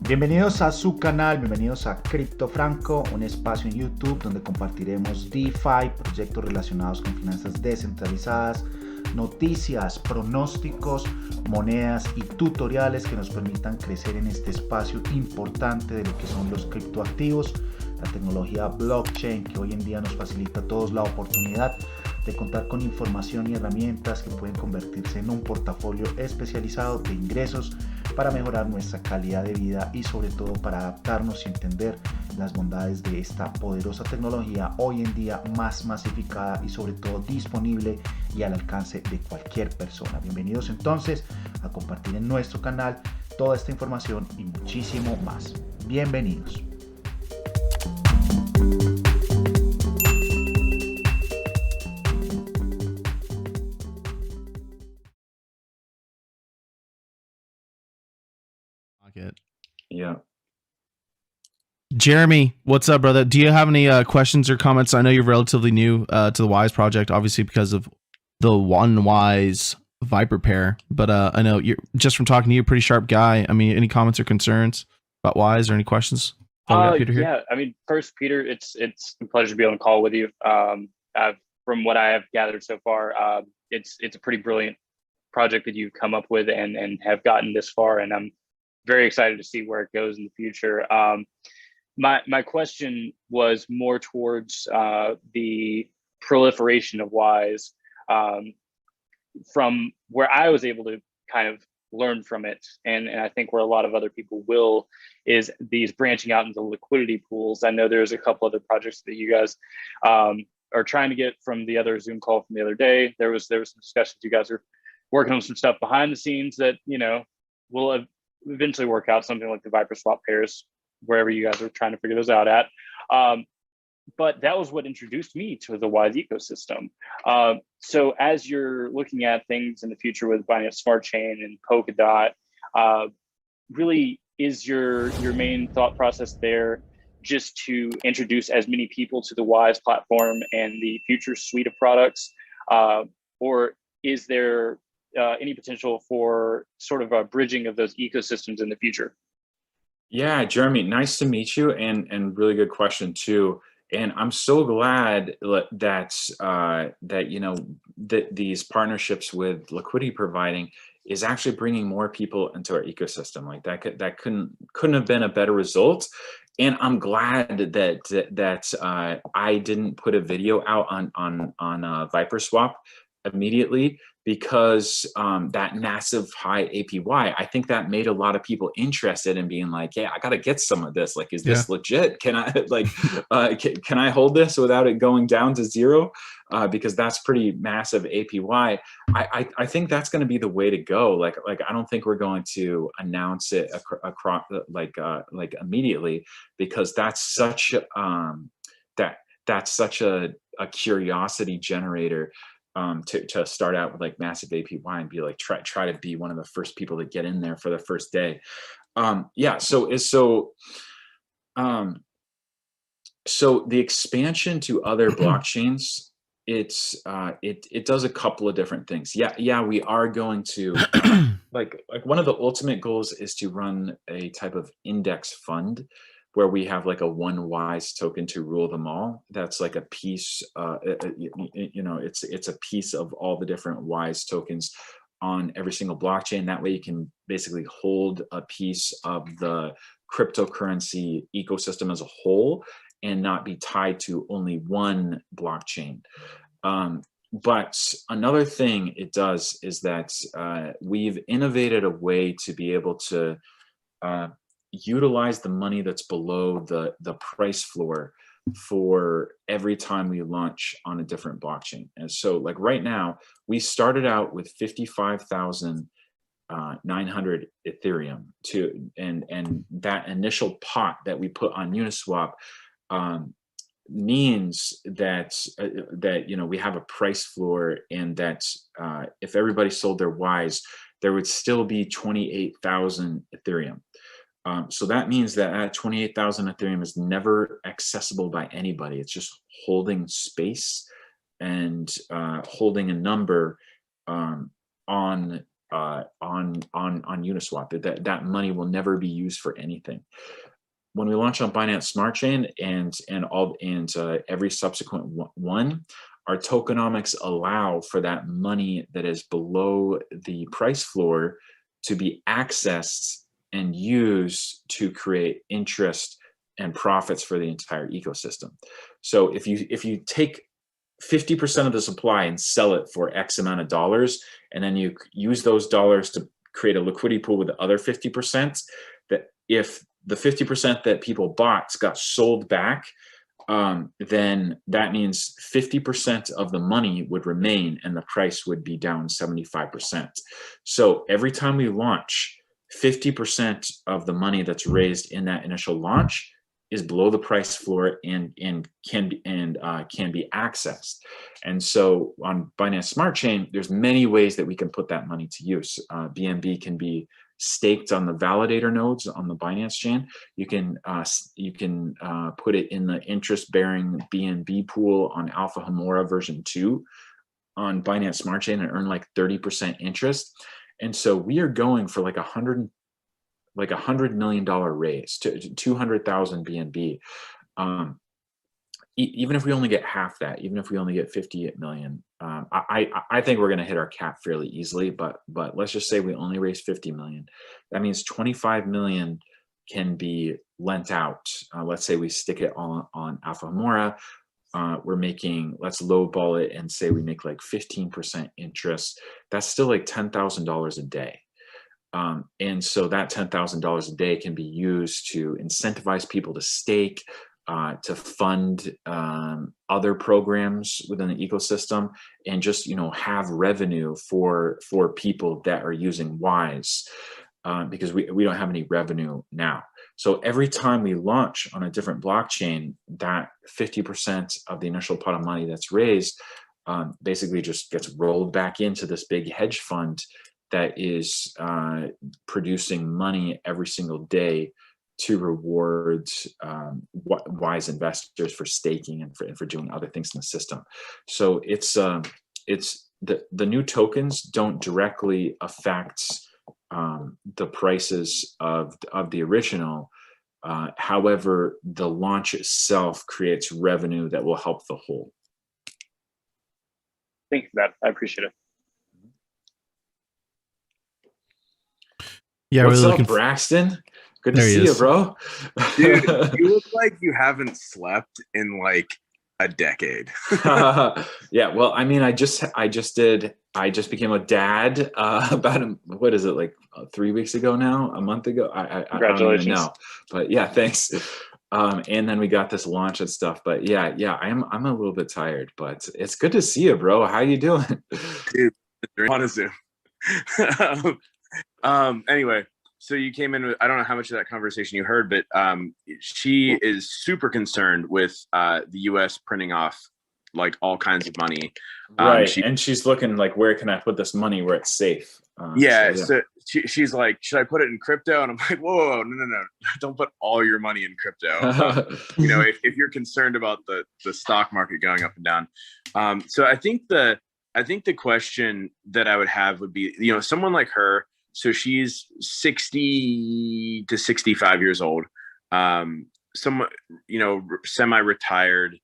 Bienvenidos a su canal, bienvenidos a CryptoFranco, un espacio en YouTube donde compartiremos DeFi, proyectos relacionados con finanzas descentralizadas, noticias, pronósticos, monedas y tutoriales que nos permitan crecer en este espacio importante de lo que son los criptoactivos, la tecnología blockchain que hoy en día nos facilita a todos la oportunidad de contar con información y herramientas que pueden convertirse en un portafolio especializado de ingresos para mejorar nuestra calidad de vida y sobre todo para adaptarnos y entender las bondades de esta poderosa tecnología hoy en día más masificada y sobre todo disponible y al alcance de cualquier persona. Bienvenidos entonces a compartir en nuestro canal toda esta información y muchísimo más. Bienvenidos. Yeah. Jeremy, what's up, brother? Do you have any questions or comments? I know you're relatively new to the Wise project, obviously because of the one Wise Viper pair. But I know you're just from talking to you, pretty sharp guy. I mean, any comments or concerns about Wise or any questions? Peter here. Yeah, I mean, first, Peter, it's a pleasure to be on a call with you. From what I have gathered so far, it's a pretty brilliant project that you've come up with and have gotten this far, and I'm very excited to see where it goes in the future. My question was more towards the proliferation of Wise, from where I was able to kind of learn from it, and I think where a lot of other people will, is these branching out into liquidity pools. I know there's a couple other projects that you guys are trying to get from the other Zoom call from the other day. There was some discussions. You guys are working on some stuff behind the scenes that, you know, will eventually work out, something like the Viper swap pairs, wherever you guys are trying to figure those out at. But that was what introduced me to the Wise ecosystem. So as you're looking at things in the future with Binance Smart Chain and Polkadot, really is your main thought process there just to introduce as many people to the Wise platform and the future suite of products? Or is there any potential for sort of a bridging of those ecosystems in the future? Yeah, Jeremy, nice to meet you, and really good question too. And I'm so glad that you know that these partnerships with liquidity providing is actually bringing more people into our ecosystem. Like that couldn't have been a better result. And I'm glad that I didn't put a video out on Viper Swap immediately, because that massive high APY, I think that made a lot of people interested in being like, yeah, I got to get some of this. Like, is this legit? Can I can I hold this without it going down to zero? Because that's pretty massive APY. I think that's going to be the way to go. Like I don't think we're going to announce it across like immediately, because that's such that's such a curiosity generator. To start out with like massive APY and be like try to be one of the first people to get in there for the first day. Yeah, so the expansion to other blockchains, it does a couple of different things. Yeah, we are going to like one of the ultimate goals is to run a type of index fund where we have like a one Wise token to rule them all. That's like a piece, you know, it's a piece of all the different Wise tokens on every single blockchain. That way you can basically hold a piece of the cryptocurrency ecosystem as a whole and not be tied to only one blockchain. But another thing it does is that we've innovated a way to be able to utilize the money that's below the price floor for every time we launch on a different blockchain. And so like right now, we started out with 55,900 Ethereum and that initial pot that we put on Uniswap means that you know, we have a price floor, and that if everybody sold their Wise, there would still be 28,000 Ethereum. So that means that 28,000 Ethereum is never accessible by anybody. It's just holding space and holding a number on Uniswap. That money will never be used for anything. When we launch on Binance Smart Chain and every subsequent one, our tokenomics allow for that money that is below the price floor to be accessed and used to create interest and profits for the entire ecosystem. So if you take 50% of the supply and sell it for X amount of dollars, and then you use those dollars to create a liquidity pool with the other 50%, that if the 50% that people bought got sold back, then that means 50% of the money would remain and the price would be down 75%. So every time we launch, 50% of the money that's raised in that initial launch is below the price floor and can be accessed. And so on Binance Smart Chain, there's many ways that we can put that money to use. BNB can be staked on the validator nodes on the Binance chain. You can put it in the interest-bearing BNB pool on Alpha Homora version 2 on Binance Smart Chain and earn like 30% interest. And so we are going for like $100 million raise to 200,000 BNB. Even if we only get half that, even if we only get 58 million, I think we're going to hit our cap fairly easily. But let's just say we only raise 50 million. That means 25 million can be lent out. Let's say we stick it on Alpha Homora. We're making, let's lowball it and say we make like 15% interest. That's still like $10,000 a day. And so that $10,000 a day can be used to incentivize people to stake, to fund other programs within the ecosystem, and just have revenue for people that are using Wise, because we don't have any revenue now. So every time we launch on a different blockchain, that 50% of the initial pot of money that's raised basically just gets rolled back into this big hedge fund that is producing money every single day to reward wise investors for staking and for doing other things in the system. So it's the new tokens don't directly affect the prices of the original. However, the launch itself creates revenue that will help the whole. Thank you for that. I appreciate it. Yeah, What's really up, Braxton? Good to There he see you, is. bro. Dude, you look like you haven't slept in like a decade. Yeah, well, I mean, I just became a dad about what is it, like 3 weeks ago now, a month ago? I don't even know. But yeah, thanks. And then we got this launch and stuff. But yeah, I'm a little bit tired, but it's good to see you, bro. How you doing? Dude, on a Zoom. Anyway, so you came in with, I don't know how much of that conversation you heard, but she is super concerned with the US printing off like all kinds of money. Right. And she's looking like, where can I put this money where it's safe? So she's like, should I put it in crypto? And I'm like, whoa, no. Don't put all your money in crypto. If you're concerned about the stock market going up and down. So I think the question that I would have would be, someone like her, so she's 60 to 65 years old, semi-retired,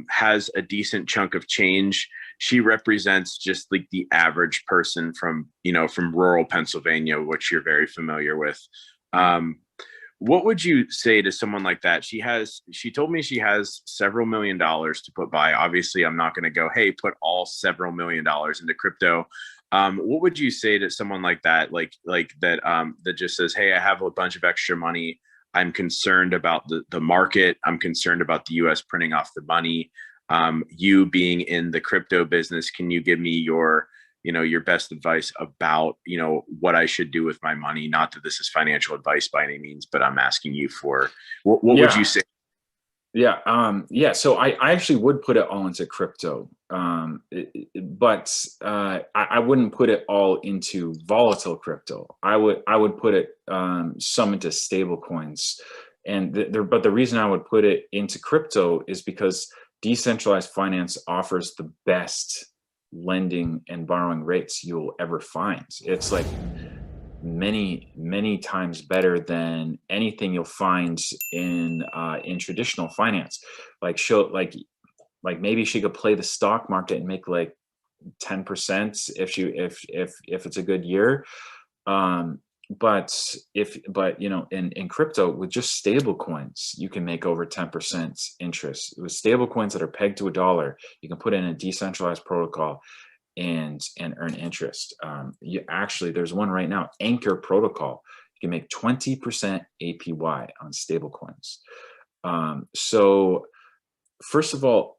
has a decent chunk of change. She represents just like the average person from rural Pennsylvania, which you're very familiar with. What would you say to someone like that? She told me she has several $1 million to put by. Obviously, I'm not going to go, hey, put all several $1 million into crypto. What would you say to someone like that, like that, that just says, hey, I have a bunch of extra money. I'm concerned about the market. I'm concerned about the US printing off the money. You being in the crypto business, can you give me your best advice about, what I should do with my money? Not that this is financial advice by any means, but I'm asking you for what would you say? Yeah. So I actually would put it all into crypto, but I wouldn't put it all into volatile crypto. I would put it some into stable coins, but the reason I would put it into crypto is because decentralized finance offers the best lending and borrowing rates you'll ever find. It's like many times better than anything you'll find in traditional finance. Like maybe she could play the stock market and make like 10% if it's a good year. But in crypto, with just stable coins, you can make over 10% interest. With stable coins that are pegged to $1, you can put in a decentralized protocol and earn interest. There's one right now, Anchor Protocol. You can make 20% APY on stable coins. So first of all,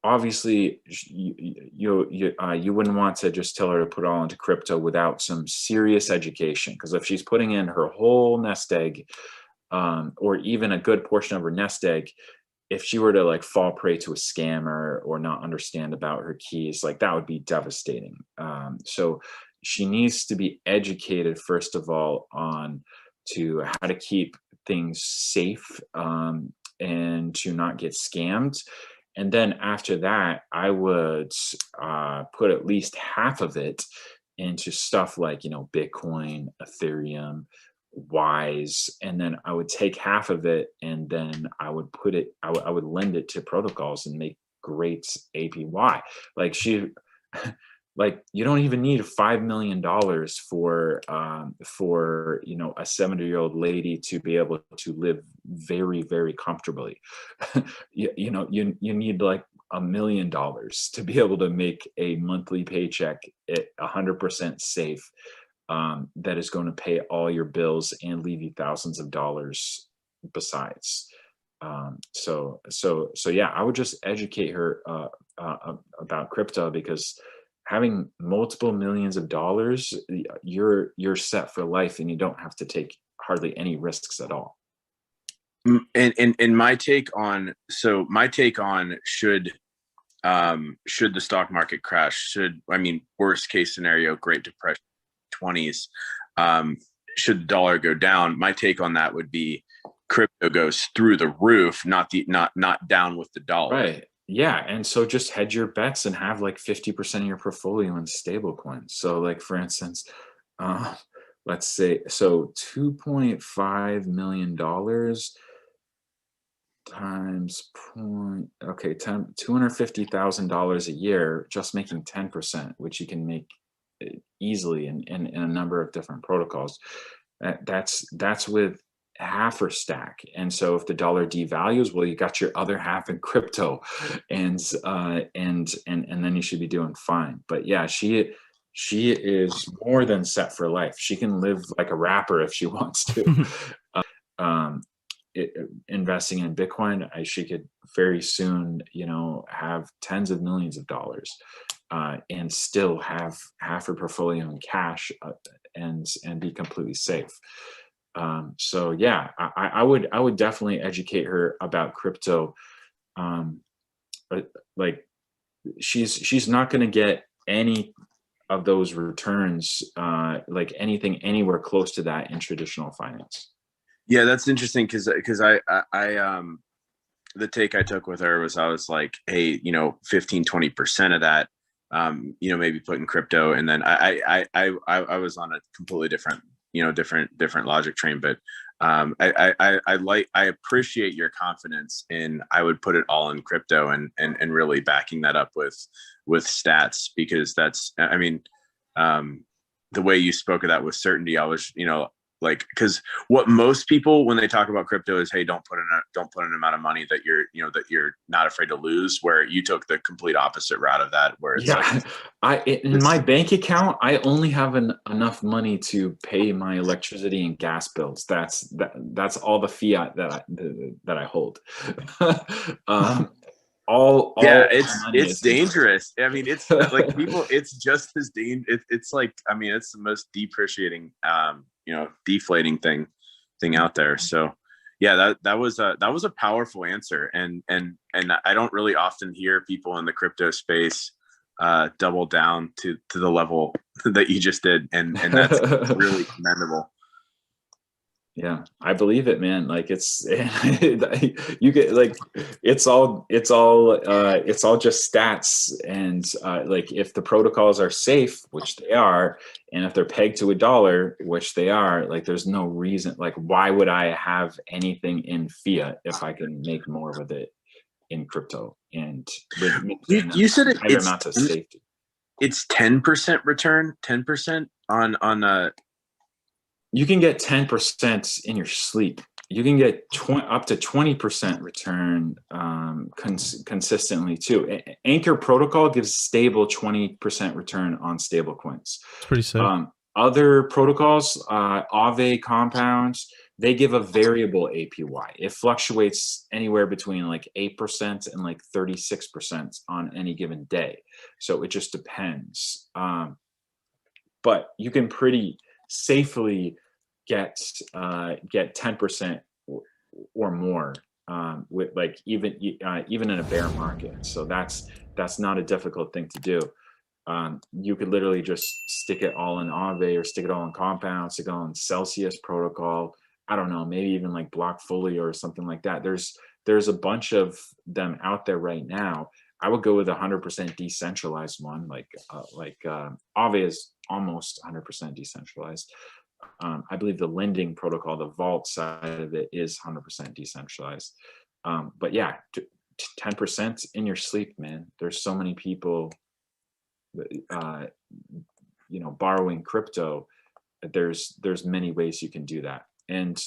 obviously, you wouldn't want to just tell her to put it all into crypto without some serious education. Because if she's putting in her whole nest egg, or even a good portion of her nest egg, if she were to like fall prey to a scammer or not understand about her keys, like that would be devastating. So she needs to be educated, first of all, on to how to keep things safe, and to not get scammed. And then after that, I would put at least half of it into stuff like, Bitcoin, Ethereum, Wise, and then I would take half of it and then I would I would lend it to protocols and make great APY. Like you don't even need $5 million for a 70-year-old lady to be able to live very, very comfortably. You need like $1 million to be able to make a monthly paycheck at 100% safe, that is going to pay all your bills and leave you thousands of dollars besides. So yeah, I would just educate her about crypto, because having multiple millions of dollars, you're set for life, and you don't have to take hardly any risks at all. And my take on should the stock market crash, worst case scenario, Great Depression 20s, should the dollar go down, my take on that would be crypto goes through the roof, not down with the dollar. Right. Yeah. And so just hedge your bets and have like 50% of your portfolio in stable coins. So like, for instance, let's say, so $2.5 million times $250,000 a year, just making 10%, which you can make easily in a number of different protocols. That's with half or stack. And so if the dollar devalues, well, you got your other half in crypto, and then you should be doing fine. But yeah, she is more than set for life. She can live like a rapper if she wants to. Investing in Bitcoin, she could very soon, have tens of millions of dollars, and still have half her portfolio in cash, and be completely safe. So yeah, I would definitely educate her about crypto. Like she's not going to get any of those returns, like anything anywhere close to that in traditional finance. Yeah, that's interesting, because I the take I took with her was, I was like, hey, 15-20% of that, maybe put in crypto. And then I was on a completely different different logic train. But I appreciate your confidence in, I would put it all in crypto, and really backing that up with stats, because that's, the way you spoke of that with certainty, I was, because what most people, when they talk about crypto, is, hey, don't put in an amount of money that you're not afraid to lose, where you took the complete opposite route of that, where it's in my bank account, I only have enough money to pay my electricity and gas bills. That's all the fiat that I hold. It's dangerous. It's like, people, it's just as dangerous. It's like, it's the most depreciating, deflating thing out there. So yeah, that was a powerful answer. And I don't really often hear people in the crypto space double down to the level that you just did. And that's really commendable. Yeah, I believe it, man. Like it's you get like it's all just stats, and like if the protocols are safe, which they are, and if they're pegged to $1, which they are, like there's no reason, like why would I have anything in fiat if I can make more with it in crypto and with You said higher amounts of safety. It's 10% return, 10% on You can get 10% in your sleep. You can get up to 20% return consistently too. Anchor Protocol gives stable 20% return on stable coins. It's pretty sick. Other protocols, Aave Compounds, they give a variable APY. It fluctuates anywhere between like 8% and like 36% on any given day. So it just depends. But you can pretty safely get 10% or more with like even in a bear market. So that's not a difficult thing to do. You could literally just stick it all in Aave or stick it all in Compound, stick it all in Celsius protocol. I don't know, maybe even like Blockfolio or something like that. There's a bunch of them out there right now. I would go with 100% decentralized one, like Aave is almost 100% decentralized. I believe the lending protocol, the vault side of it, is 100% decentralized. But yeah, 10% in your sleep, man. There's so many people, borrowing crypto. There's many ways you can do that, and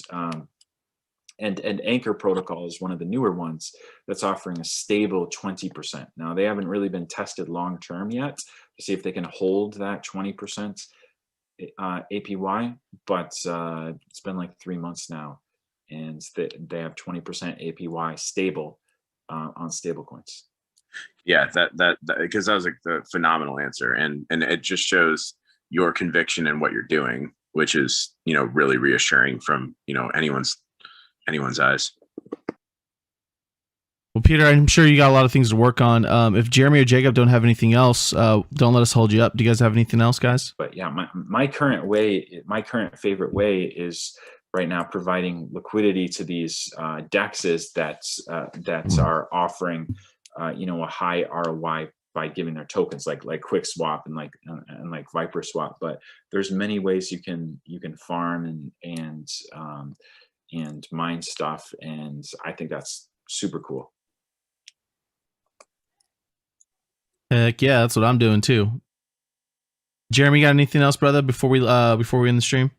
Anchor Protocol is one of the newer ones that's offering a stable 20%. Now they haven't really been tested long term yet to see if they can hold that 20% APY, but it's been like 3 months now, and they have 20% APY stable on stable coins. Yeah, that because that was like the phenomenal answer, and it just shows your conviction in what you're doing, which is really reassuring from anyone's eyes. Well, Peter, I'm sure you got a lot of things to work on. If Jeremy or Jacob don't have anything else, don't let us hold you up. Do you guys have anything else, guys? But yeah, my current favorite way is right now providing liquidity to these DEXs that are offering a high ROI by giving their tokens like QuickSwap and like ViperSwap. But there's many ways you can farm and mine stuff, and I think that's super cool. Heck yeah, that's what I'm doing too. Jeremy, got anything else, brother, before we end the stream?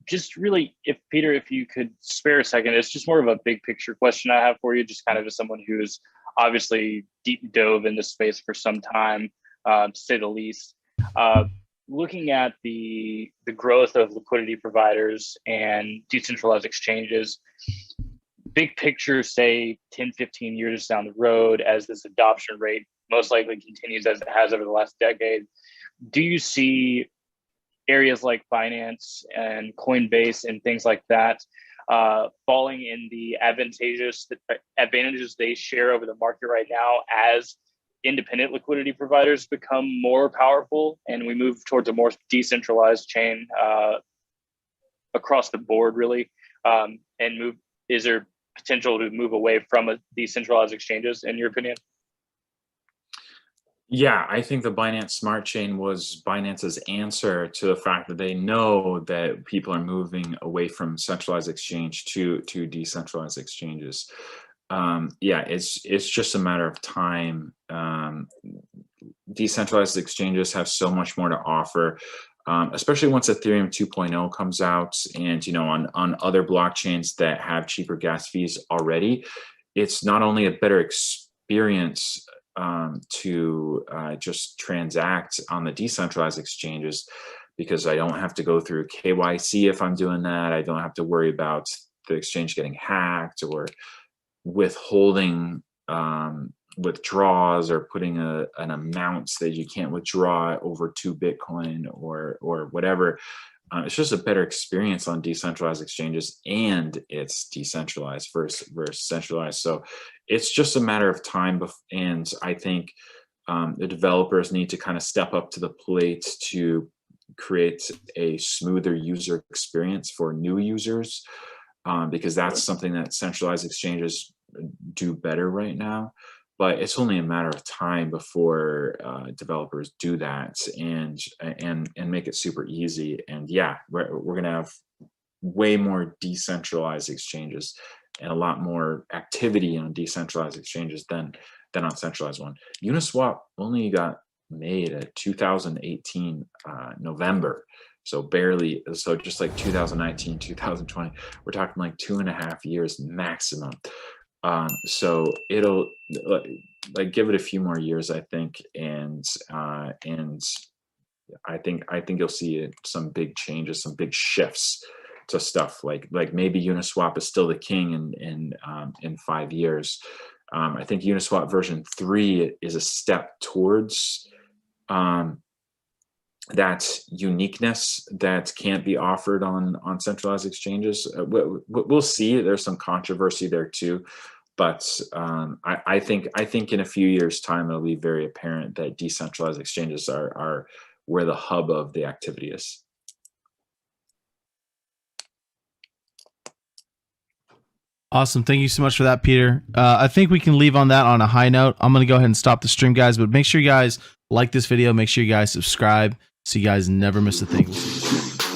Just really, if you could spare a second, it's just more of a big picture question I have for you, just kind of as someone who's obviously deep dove in this space for some time, to say the least. Looking at the growth of liquidity providers and decentralized exchanges, big picture, say 10, 15 years down the road, as this adoption rate most likely continues as it has over the last decade, do you see areas like Binance and Coinbase and things like that falling in the advantages they share over the market right now as independent liquidity providers become more powerful and we move towards a more decentralized chain across the board, really? Is there potential to move away from decentralized exchanges, in your opinion? Yeah, I think the Binance Smart Chain was Binance's answer to the fact that they know that people are moving away from centralized exchange to decentralized exchanges. Yeah, it's just a matter of time. Decentralized exchanges have so much more to offer, especially once Ethereum 2.0 comes out, and on other blockchains that have cheaper gas fees already. It's not only a better experience to just transact on the decentralized exchanges, because I don't have to go through KYC if I'm doing that. I don't have to worry about the exchange getting hacked or withholding withdrawals or putting an amount that you can't withdraw over 2 Bitcoin or whatever. It's just a better experience on decentralized exchanges, and it's decentralized versus centralized. So it's just a matter of time. And I think the developers need to kind of step up to the plate to create a smoother user experience for new users, because that's something that centralized exchanges do better right now. But it's only a matter of time before developers do that and make it super easy. And yeah, we're gonna have way more decentralized exchanges and a lot more activity on decentralized exchanges than on centralized one. Uniswap only got made at 2018 November, so barely. So just like 2019, 2020, we're talking like 2.5 years maximum. So it'll like give it a few more years, I think, and I think you'll see some big changes, some big shifts to stuff like maybe Uniswap is still the king in 5 years. I think Uniswap version 3 is a step towards that uniqueness that can't be offered on centralized exchanges. We'll see. There's some controversy there too, but I think in a few years' time it'll be very apparent that decentralized exchanges are where the hub of the activity is. Awesome. Thank you so much for that, Peter. I think we can leave on that on a high note. I'm going to go ahead and stop the stream, guys, but make sure you guys like this video. Make sure you guys subscribe so you guys never miss a thing.